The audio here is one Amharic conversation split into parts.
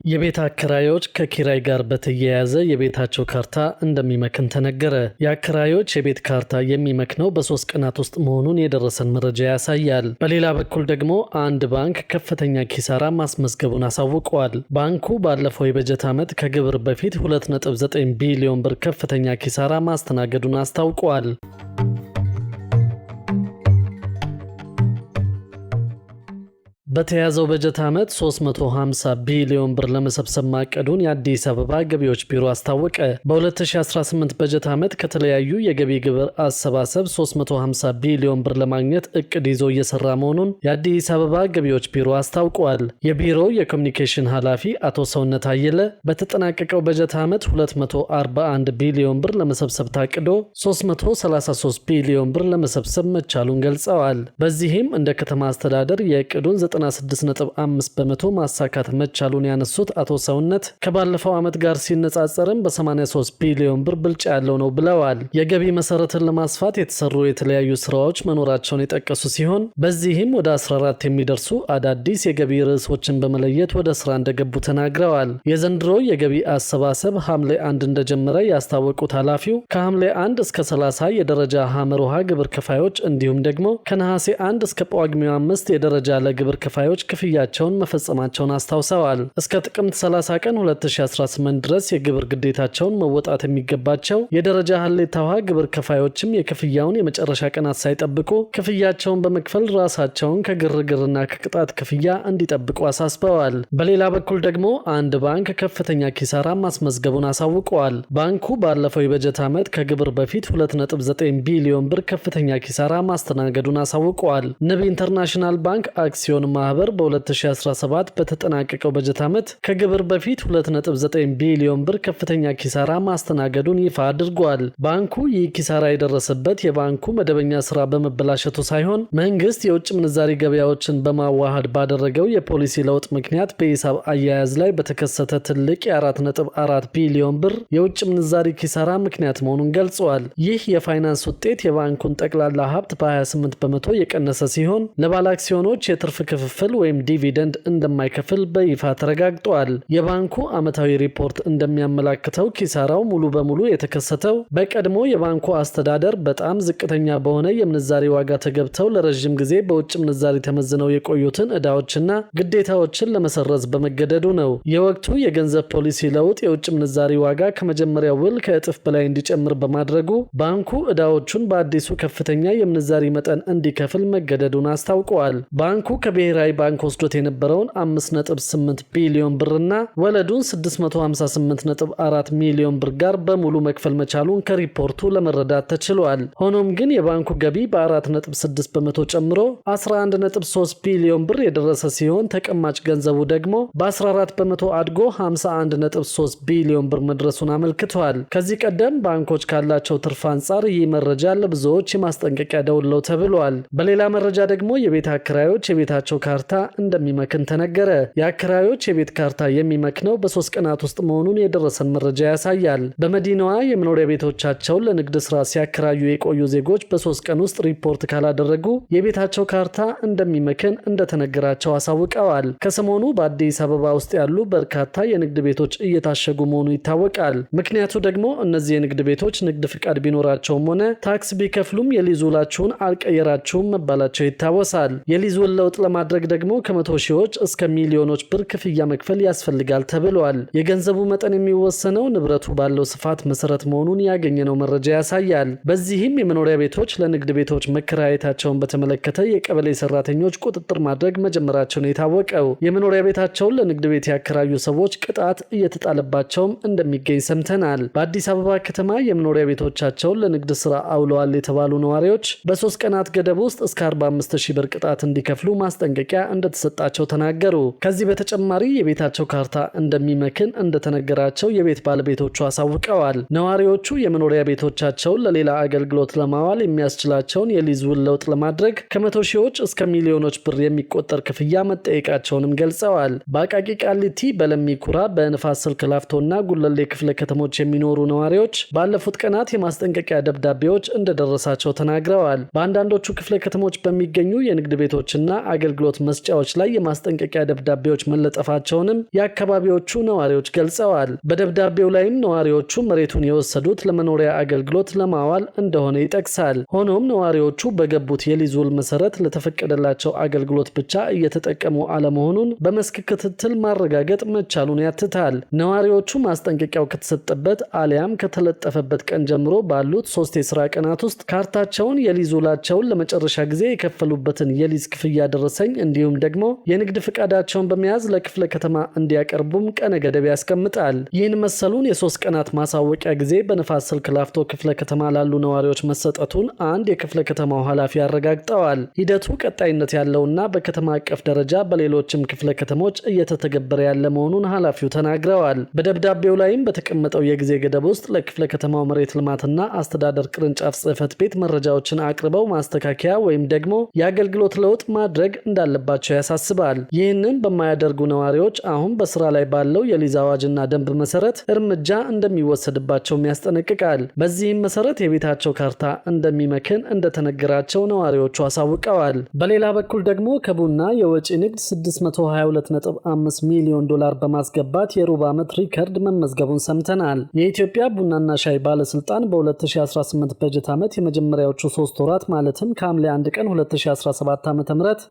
የቤት አከራዮች ከኪራይ ጋር በተያያዘ የቤታቸው ካርታ እንደሚመክን ተነገረ። የአከራዮች የቤት ካርታ የሚመክነው በ3 ቀናት ውስጥ መሆኑን የደረሰን መረጃ ያሳያል። በሌላ በኩል ደግሞ አንድ ባንክ ከፍተኛ ኪሳራ ማስመዝገቡን አሳውቀዋል። ባንኩ ባለፈው የበጀት ዓመት ከግብር በፊት 2.9 ቢሊዮን ብር ከፍተኛ ኪሳራ ማስተናገዱን አስታውቀዋል። በተያዘው በጀት ዓመት 350 ቢሊዮን ብር ለመሰብሰብ ማቀዱን የአዲስ አበባ ገቢዎች ቢሮ አስታወቀ። በ2018 በጀት ዓመት ከተለያዩ የገቢ ግብር አሰባሰብ 350 ቢሊዮን ብር ለማግኘት እቅድ ይዞ እየሰራ መሆኑን የአዲስ አበባ ገቢዎች ቢሮ አስታውቋል። የቢሮው የኮሚኒኬሽን ኃላፊ አቶ ሰውነት አየለ በተጠናቀቀው በጀት ዓመት 241 ቢሊዮን ብር ለመሰብሰብ ታቅዶ 333 ቢሊዮን ብር ለመሰብሰብ መቻሉን ገልጸዋል። በዚህም እንደ ከተማ አስተዳደር የእቅዱን 96.5 በመቶ ማሳካት መቻሉን ያነሱት አቶ ሰውነት ከባለፈው ዓመት ጋር ሲነጻጸርም በ83 ቢሊዮን ብር ብልጫ ያለው ነው ብለዋል። የገቢ መሰረትን ለማስፋት የተሰሩ የተለያዩ ስራዎች መኖራቸውን የጠቀሱ ሲሆን በዚህም ወደ 14 የሚደርሱ አዳዲስ የገቢ ርዕሶችን በመለየት ወደ ስራ እንደገቡ ተናግረዋል። የዘንድሮ የገቢ አሰባሰብ ሐምሌ 1 እንደጀመረ ያስታወቁት ኃላፊው ከሐምሌ 1 እስከ 30 የደረጃ ሐመር ውሃ ግብር ከፋዮች እንዲሁም ደግሞ ከነሐሴ 1 እስከ ጳጉሜ 5 የደረጃ ለግብር ከፋዮች ክፍያቸውን መፈጸማቸውን አስታውሰዋል። እስከ ጥቅምት 30 ቀን 2018 ድረስ የግብር ግዴታቸውን መወጣት የሚገባቸው የደረጃ ሀሌታ ውሃ ግብር ከፋዮችም የክፍያውን የመጨረሻ ቀናት ሳይጠብቁ ክፍያቸውን በመክፈል ራሳቸውን ከግርግርና ከቅጣት ክፍያ እንዲጠብቁ አሳስበዋል። በሌላ በኩል ደግሞ አንድ ባንክ ከፍተኛ ኪሳራ ማስመዝገቡን አሳውቀዋል። ባንኩ ባለፈው የበጀት ዓመት ከግብር በፊት 2.9 ቢሊዮን ብር ከፍተኛ ኪሳራ ማስተናገዱን አሳውቀዋል። ንብ ኢንተርናሽናል ባንክ አክሲዮን ማህበር በ2017 በተጠናቀቀው በጀት ዓመት ከግብር በፊት 2.9 ቢሊዮን ብር ከፍተኛ ኪሳራ ማስተናገዱን ይፋ አድርጓል። ባንኩ ይህ ኪሳራ የደረሰበት የባንኩ መደበኛ ስራ በመበላሸቱ ሳይሆን መንግስት የውጭ ምንዛሪ ገበያዎችን በማዋሃድ ባደረገው የፖሊሲ ለውጥ ምክንያት በሂሳብ አያያዝ ላይ በተከሰተ ትልቅ የ4.4 ቢሊዮን ብር የውጭ ምንዛሪ ኪሳራ ምክንያት መሆኑን ገልጸዋል። ይህ የፋይናንስ ውጤት የባንኩን ጠቅላላ ሀብት በ28 በመቶ የቀነሰ ሲሆን ለባለ አክሲዮኖች የትርፍ ክፍፍል ወይም ዲቪደንድ እንደማይከፍል በይፋ ተረጋግጧል። የባንኩ ዓመታዊ ሪፖርት እንደሚያመላክተው ኪሳራው ሙሉ በሙሉ የተከሰተው በቀድሞ የባንኩ አስተዳደር በጣም ዝቅተኛ በሆነ የምንዛሪ ዋጋ ተገብተው ለረጅም ጊዜ በውጭ ምንዛሪ ተመዝነው የቆዩትን ዕዳዎችና ግዴታዎችን ለመሰረዝ በመገደዱ ነው። የወቅቱ የገንዘብ ፖሊሲ ለውጥ የውጭ ምንዛሪ ዋጋ ከመጀመሪያው ውል ከእጥፍ በላይ እንዲጨምር በማድረጉ ባንኩ ዕዳዎቹን በአዲሱ ከፍተኛ የምንዛሪ መጠን እንዲከፍል መገደዱን አስታውቀዋል። ባንኩ ከብሔራዊ ባንክ ወስዶት የነበረውን 5.8 ቢሊዮን ብርና ወለዱን 658.4 ሚሊዮን ብር ጋር በሙሉ መክፈል መቻሉን ከሪፖርቱ ለመረዳት ተችሏል። ሆኖም ግን የባንኩ ገቢ በ4.6 በመቶ ጨምሮ 11.3 ቢሊዮን ብር የደረሰ ሲሆን ተቀማጭ ገንዘቡ ደግሞ በ14 በመቶ አድጎ 51.3 ቢሊዮን ብር መድረሱን አመልክቷል። ከዚህ ቀደም ባንኮች ካላቸው ትርፍ አንጻር ይህ መረጃ ለብዙዎች የማስጠንቀቂያ ደውል ነው ተብሏል። በሌላ መረጃ ደግሞ የቤት አከራዮች የቤታቸው ካርታ እንደሚመክን ተነገረ። የአከራዮች የቤት ካርታ የሚመክነው በ3 ቀናት ውስጥ መሆኑን የደረሰን መረጃ ያሳያል። በመዲናዋ የመኖሪያ ቤቶቻቸውን ለንግድ ስራ ሲያከራዩ የቆዩ ዜጎች በ3 ቀን ውስጥ ሪፖርት ካላደረጉ የቤታቸው ካርታ እንደሚመክን እንደተነገራቸው አሳውቀዋል። ከሰሞኑ በአዲስ አበባ ውስጥ ያሉ በርካታ የንግድ ቤቶች እየታሸጉ መሆኑ ይታወቃል። ምክንያቱ ደግሞ እነዚህ የንግድ ቤቶች ንግድ ፍቃድ ቢኖራቸውም ሆነ ታክስ ቢከፍሉም የሊዝ ውላችሁን አልቀየራችሁም መባላቸው ይታወሳል። የሊዝ ውል ለውጥ ለማድረግ ደግሞ ከመቶ ሺዎች እስከ ሚሊዮኖች ብር ክፍያ መክፈል ያስፈልጋል ተብሏል። የገንዘቡ መጠን የሚወሰነው ንብረቱ ባለው ስፋት መሰረት መሆኑን ያገኘነው መረጃ ያሳያል። በዚህም የመኖሪያ ቤቶች ለንግድ ቤቶች መከራየታቸውን በተመለከተ የቀበሌ ሰራተኞች ቁጥጥር ማድረግ መጀመራቸውን የታወቀው የመኖሪያ ቤታቸውን ለንግድ ቤት ያከራዩ ሰዎች ቅጣት እየተጣለባቸውም እንደሚገኝ ሰምተናል። በአዲስ አበባ ከተማ የመኖሪያ ቤቶቻቸውን ለንግድ ስራ አውለዋል የተባሉ ነዋሪዎች በ3 ቀናት ገደብ ውስጥ እስከ 45,000 ብር ቅጣት እንዲከፍሉ ማስጠንቀቂያ እንደተሰጣቸው ተናገሩ። ከዚህ በተጨማሪ የቤታቸው ካርታ እንደሚመክን እንደተነገራቸው የቤት ባለቤቶቹ አሳውቀዋል። ነዋሪዎቹ የመኖሪያ ቤቶቻቸውን ለሌላ አገልግሎት ለማዋል የሚያስችላቸውን የሊዝ ውል ለውጥ ለማድረግ ከመቶ ሺዎች እስከ ሚሊዮኖች ብር የሚቆጠር ክፍያ መጠየቃቸውንም ገልጸዋል። በአቃቂ ቃሊቲ፣ በለሚ ኩራ፣ በንፋስ ስልክ ላፍቶና ጉለሌ ክፍለ ከተሞች የሚኖሩ ነዋሪዎች ባለፉት ቀናት የማስጠንቀቂያ ደብዳቤዎች እንደደረሳቸው ተናግረዋል። በአንዳንዶቹ ክፍለ ከተሞች በሚገኙ የንግድ ቤቶችና አገልግሎት አገልግሎት መስጫዎች ላይ የማስጠንቀቂያ ደብዳቤዎች መለጠፋቸውንም የአካባቢዎቹ ነዋሪዎች ገልጸዋል። በደብዳቤው ላይም ነዋሪዎቹ መሬቱን የወሰዱት ለመኖሪያ አገልግሎት ለማዋል እንደሆነ ይጠቅሳል። ሆኖም ነዋሪዎቹ በገቡት የሊዝ ውል መሰረት ለተፈቀደላቸው አገልግሎት ብቻ እየተጠቀሙ አለመሆኑን በመስክ ክትትል ማረጋገጥ መቻሉን ያትታል። ነዋሪዎቹ ማስጠንቀቂያው ከተሰጠበት አሊያም ከተለጠፈበት ቀን ጀምሮ ባሉት 3 የስራ ቀናት ውስጥ ካርታቸውን፣ የሊዝ ውላቸውን፣ ለመጨረሻ ጊዜ የከፈሉበትን የሊዝ ክፍያ ደረሰኝ እንዲሁም ደግሞ የንግድ ፍቃዳቸውን በመያዝ ለክፍለ ከተማ እንዲያቀርቡም ቀነ ገደብ ያስቀምጣል። ይህን መሰሉን የ3 ቀናት ማሳወቂያ ጊዜ በንፋስ ስልክ ላፍቶ ክፍለ ከተማ ላሉ ነዋሪዎች መሰጠቱን አንድ የክፍለ ከተማው ኃላፊ አረጋግጠዋል። ሂደቱ ቀጣይነት ያለውና በከተማ አቀፍ ደረጃ በሌሎችም ክፍለ ከተሞች እየተተገበረ ያለ መሆኑን ኃላፊው ተናግረዋል። በደብዳቤው ላይም በተቀመጠው የጊዜ ገደብ ውስጥ ለክፍለ ከተማው መሬት ልማትና አስተዳደር ቅርንጫፍ ጽሕፈት ቤት መረጃዎችን አቅርበው ማስተካከያ ወይም ደግሞ የአገልግሎት ለውጥ ማድረግ እንዳለባቸው ያሳስባል። ይህንን በማያደርጉ ነዋሪዎች አሁን በስራ ላይ ባለው የሊዝ አዋጅና ደንብ መሰረት እርምጃ እንደሚወሰድባቸውም ያስጠነቅቃል። በዚህም መሰረት የቤታቸው ካርታ እንደሚመክን እንደተነገራቸው ነዋሪዎቹ አሳውቀዋል። በሌላ በኩል ደግሞ ከቡና የወጪ ንግድ 622.5 ሚሊዮን ዶላር በማስገባት የሩብ ዓመት ሪከርድ መመዝገቡን ሰምተናል። የኢትዮጵያ ቡናና ሻይ ባለስልጣን በ2018 በጀት ዓመት የመጀመሪያዎቹ 3 ወራት ማለትም ከሐምሌ 1 ቀን 2017 ዓ.ም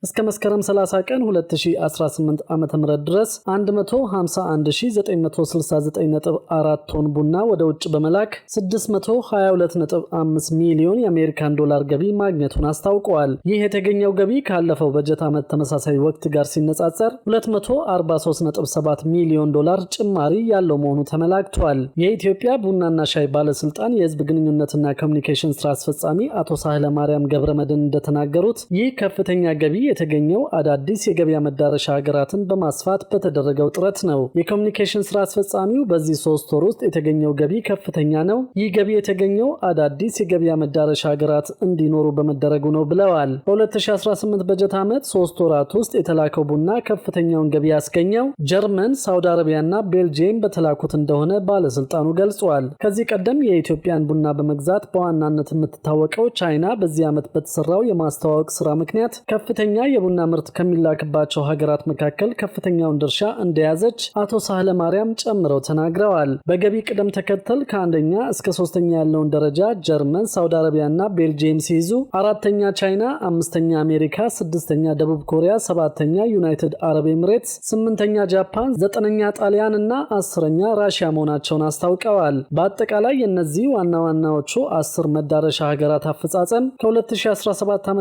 እስከ መስከረም 30 ቀን 2018 ዓ.ም ድረስ 151969.4 ቶን ቡና ወደ ውጭ በመላክ 622.5 ሚሊዮን የአሜሪካን ዶላር ገቢ ማግኘቱን አስታውቀዋል። ይህ የተገኘው ገቢ ካለፈው በጀት ዓመት ተመሳሳይ ወቅት ጋር ሲነጻጸር 243.7 ሚሊዮን ዶላር ጭማሪ ያለው መሆኑ ተመላክቷል። የኢትዮጵያ ቡናና ሻይ ባለስልጣን የህዝብ ግንኙነትና ኮሚኒኬሽን ስራ አስፈጻሚ አቶ ሳህለ ማርያም ገብረመድህን እንደተናገሩት ይህ ከፍተኛ ገቢ የተገኘው አዳዲስ የገበያ መዳረሻ ሀገራትን በማስፋት በተደረገው ጥረት ነው። የኮሚኒኬሽን ስራ አስፈጻሚው በዚህ 3 ወር ውስጥ የተገኘው ገቢ ከፍተኛ ነው። ይህ ገቢ የተገኘው አዳዲስ የገበያ መዳረሻ ሀገራት እንዲኖሩ በመደረጉ ነው ብለዋል። በ2018 በጀት ዓመት 3 ወራት ውስጥ የተላከው ቡና ከፍተኛውን ገቢ ያስገኘው ጀርመን፣ ሳውዲ አረቢያና ቤልጂየም በተላኩት እንደሆነ ባለስልጣኑ ገልጿል። ከዚህ ቀደም የኢትዮጵያን ቡና በመግዛት በዋናነት የምትታወቀው ቻይና በዚህ ዓመት በተሰራው የማስተዋወቅ ስራ ምክንያት ከፍተኛ የቡና ምርት ከሚላክባቸው ሀገራት መካከል ከፍተኛውን ድርሻ እንደያዘች አቶ ሳህለ ማርያም ጨምረው ተናግረዋል። በገቢ ቅደም ተከተል ከአንደኛ እስከ 3ኛ ያለውን ደረጃ ጀርመን፣ ሳውዲ አረቢያና ቤልጂየም ሲይዙ 4ኛ ቻይና፣ 5ኛ አሜሪካ፣ 6ኛ ደቡብ ኮሪያ፣ 7ኛ ዩናይትድ አረብ ኤምሬትስ፣ 8ኛ ጃፓን፣ 9ኛ ጣሊያን እና 10ኛ ራሽያ መሆናቸውን አስታውቀዋል። በአጠቃላይ የእነዚህ ዋና ዋናዎቹ 10 መዳረሻ ሀገራት አፈጻጸም ከ2017 ዓ.ም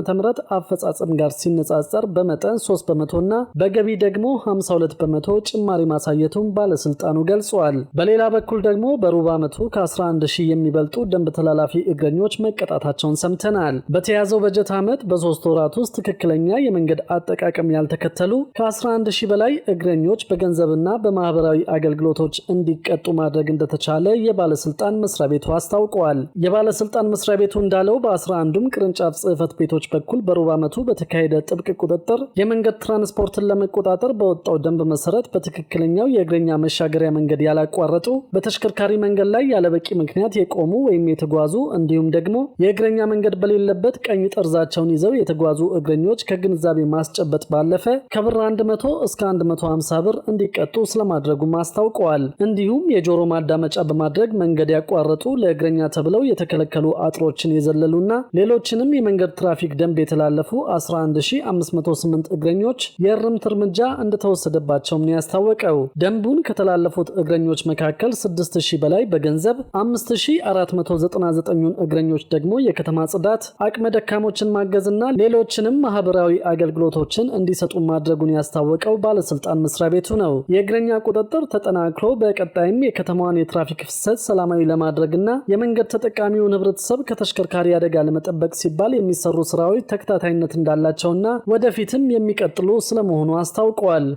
አፈጻጸም ጋር ሲነጻጸር በመጠን 3 በመቶና በገቢ ደግሞ 52 በመቶ ጭማሪ ማሳየቱን ባለስልጣኑ ገልጿል። በሌላ በኩል ደግሞ በሩብ ዓመቱ ከ11000 የሚበልጡ ደንብ ተላላፊ እግረኞች መቀጣታቸውን ሰምተናል። በተያዘው በጀት ዓመት በ3 ወራት ውስጥ ትክክለኛ የመንገድ አጠቃቀም ያልተከተሉ ከ11000 በላይ እግረኞች በገንዘብና በማህበራዊ አገልግሎቶች እንዲቀጡ ማድረግ እንደተቻለ የባለስልጣን መስሪያ ቤቱ አስታውቀዋል። የባለስልጣን መስሪያ ቤቱ እንዳለው በ11ዱም ቅርንጫፍ ጽሕፈት ቤቶች በኩል በሩብ ዓመቱ በተካሄደ ጥብቅ ቁጥጥር የመንገድ ትራንስፖርትን ለመቆጣጠር በወጣው ደንብ መሰረት በትክክለኛው የእግረኛ መሻገሪያ መንገድ ያላቋረጡ፣ በተሽከርካሪ መንገድ ላይ ያለበቂ ምክንያት የቆሙ ወይም የተጓዙ እንዲሁም ደግሞ የእግረኛ መንገድ በሌለበት ቀኝ ጠርዛቸውን ይዘው የተጓዙ እግረኞች ከግንዛቤ ማስጨበጥ ባለፈ ከብር 100 እስከ 150 ብር እንዲቀጡ ስለማድረጉም አስታውቀዋል። እንዲሁም የጆሮ ማዳመጫ በማድረግ መንገድ ያቋረጡ፣ ለእግረኛ ተብለው የተከለከሉ አጥሮችን የዘለሉና ሌሎችንም የመንገድ ትራፊክ ደንብ የተላለፉ 11508 እግረኞች የእርምት እርምጃ እንደተወሰደባቸውም ነው ያስታወቀው። ደንቡን ከተላለፉት እግረኞች መካከል 6000 በላይ በገንዘብ 5499 እግረኞች ደግሞ የከተማ ጽዳት፣ አቅመ ደካሞችን ማገዝና ሌሎችንም ማህበራዊ አገልግሎቶችን እንዲሰጡ ማድረጉን ያስታወቀው ባለስልጣን መስሪያ ቤቱ ነው። የእግረኛ ቁጥጥር ተጠናክሮ በቀጣይም የከተማዋን የትራፊክ ፍሰት ሰላማዊ ለማድረግና የመንገድ ተጠቃሚውን ህብረተሰብ ከተሽከርካሪ አደጋ ለመጠበቅ ሲባል የሚሰሩ ስራዎች ተከታታይነት እንዳላቸውና ወደፊትም የሚቀጥሉ ስለመሆኑ አስታውቀዋል።